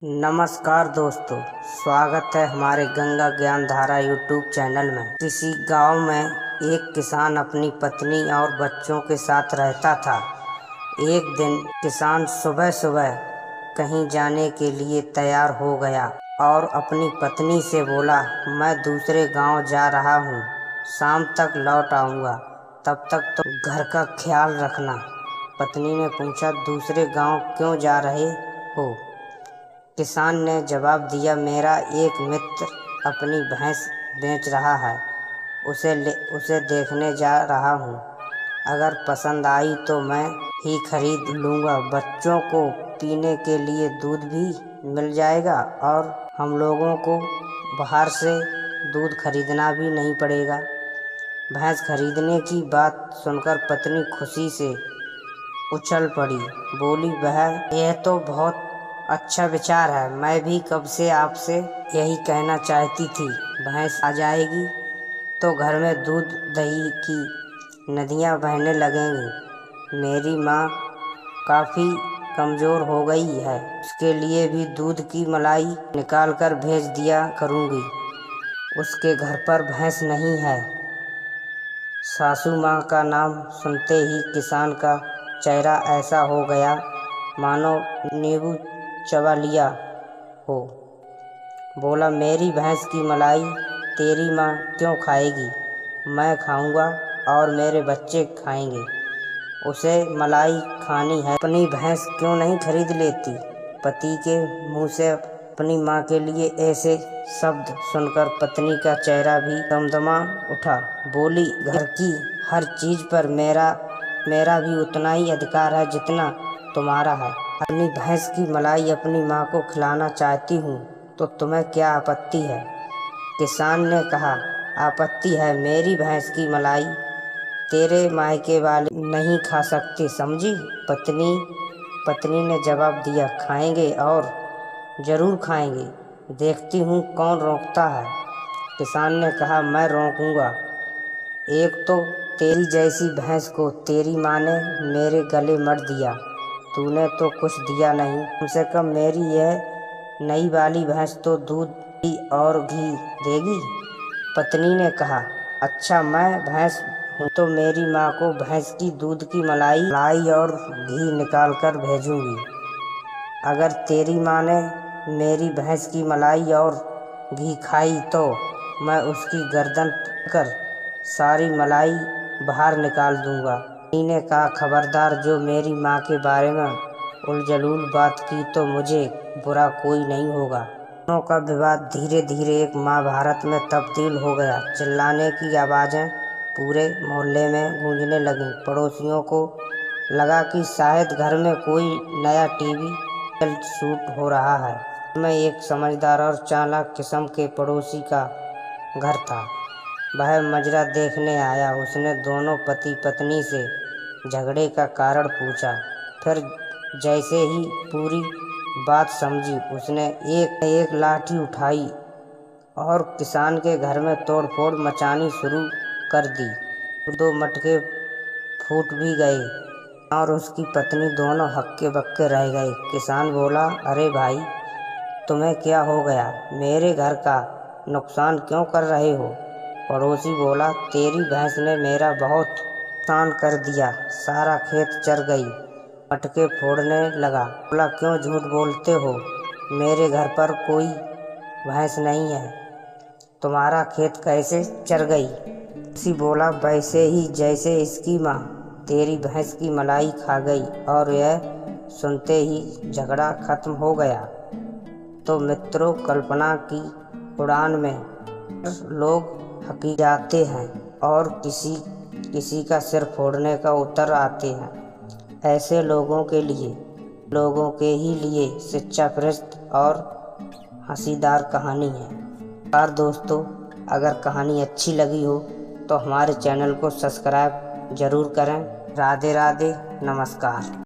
नमस्कार दोस्तों, स्वागत है हमारे गंगा ज्ञान धारा यूट्यूब चैनल में। किसी गांव में एक किसान अपनी पत्नी और बच्चों के साथ रहता था। एक दिन किसान सुबह सुबह कहीं जाने के लिए तैयार हो गया और अपनी पत्नी से बोला, मैं दूसरे गांव जा रहा हूं, शाम तक लौट आऊंगा, तब तक तो घर का ख्याल रखना। पत्नी ने पूछा, दूसरे गांव क्यों जा रहे हो? किसान ने जवाब दिया, मेरा एक मित्र अपनी भैंस बेच रहा है, उसे देखने जा रहा हूँ। अगर पसंद आई तो मैं ही खरीद लूँगा। बच्चों को पीने के लिए दूध भी मिल जाएगा और हम लोगों को बाहर से दूध खरीदना भी नहीं पड़ेगा। भैंस खरीदने की बात सुनकर पत्नी खुशी से उछल पड़ी, बोली, यह तो बहुत अच्छा विचार है। मैं भी कब से आपसे यही कहना चाहती थी। भैंस आ जाएगी तो घर में दूध दही की नदियाँ बहने लगेंगी। मेरी माँ काफ़ी कमज़ोर हो गई है, उसके लिए भी दूध की मलाई निकाल कर भेज दिया करूँगी। उसके घर पर भैंस नहीं है। सासू माँ का नाम सुनते ही किसान का चेहरा ऐसा हो गया मानो नींबू चबा लिया हो। बोला, मेरी भैंस की मलाई तेरी माँ क्यों खाएगी? मैं खाऊंगा और मेरे बच्चे खाएंगे। उसे मलाई खानी है, अपनी भैंस क्यों नहीं खरीद लेती? पति के मुंह से अपनी माँ के लिए ऐसे शब्द सुनकर पत्नी का चेहरा भी दमदमा उठा। बोली, घर की हर चीज़ पर मेरा भी उतना ही अधिकार है जितना तुम्हारा है। अपनी भैंस की मलाई अपनी माँ को खिलाना चाहती हूँ तो तुम्हें क्या आपत्ति है? किसान ने कहा, आपत्ति है, मेरी भैंस की मलाई तेरे मायके वाले नहीं खा सकते, समझी? पत्नी ने जवाब दिया, खाएंगे और ज़रूर खाएंगे, देखती हूँ कौन रोकता है। किसान ने कहा, मैं रोकूंगा। एक तो तेरी जैसी भैंस को तेरी माँ ने मेरे गले मर दिया, तूने तो कुछ दिया नहीं। कम से कम मेरी यह नई वाली भैंस तो दूध और घी देगी। पत्नी ने कहा, अच्छा, मैं भैंस हूँ तो मेरी माँ को भैंस की दूध की मलाई और घी निकाल कर भेजूंगी। अगर तेरी माँ ने मेरी भैंस की मलाई और घी खाई तो मैं उसकी गर्दन पकड़ सारी मलाई बाहर निकाल दूंगा। पत्नी ने कहा, खबरदार, जो मेरी माँ के बारे में उलझुल बात की तो मुझे बुरा कोई नहीं होगा। दोनों का विवाद धीरे धीरे एक महाभारत में तब्दील हो गया। चिल्लाने की आवाज़ें पूरे मोहल्ले में गूंजने लगीं। पड़ोसियों को लगा कि शायद घर में कोई नया टीवी शूट हो रहा है। मैं एक समझदार और चालाक किस्म के पड़ोसी का घर था। वह मजरा देखने आया। उसने दोनों पति पत्नी से झगड़े का कारण पूछा। फिर जैसे ही पूरी बात समझी, उसने एक लाठी उठाई और किसान के घर में तोड़फोड़ मचानी शुरू कर दी। 2 मटके फूट भी गए और उसकी पत्नी दोनों हक्के बक्के रह गए। किसान बोला, अरे भाई, तुम्हें क्या हो गया? मेरे घर का नुकसान क्यों कर रहे हो? पड़ोसी बोला, तेरी भैंस ने मेरा बहुत नुकसान कर दिया, सारा खेत चर गई। मटके फोड़ने लगा। बोला, क्यों झूठ बोलते हो? मेरे घर पर कोई भैंस नहीं है, तुम्हारा खेत कैसे चर गई? पड़ोसी बोला, वैसे ही जैसे इसकी माँ तेरी भैंस की मलाई खा गई। और यह सुनते ही झगड़ा खत्म हो गया। तो मित्रों, कल्पना की उड़ान में लोग हकी जाते हैं और किसी का सिर फोड़ने का उतर आते हैं। ऐसे लोगों के ही लिए शिक्षाप्रद और हंसीदार कहानी है। और दोस्तों, अगर कहानी अच्छी लगी हो तो हमारे चैनल को सब्सक्राइब ज़रूर करें। राधे राधे, नमस्कार।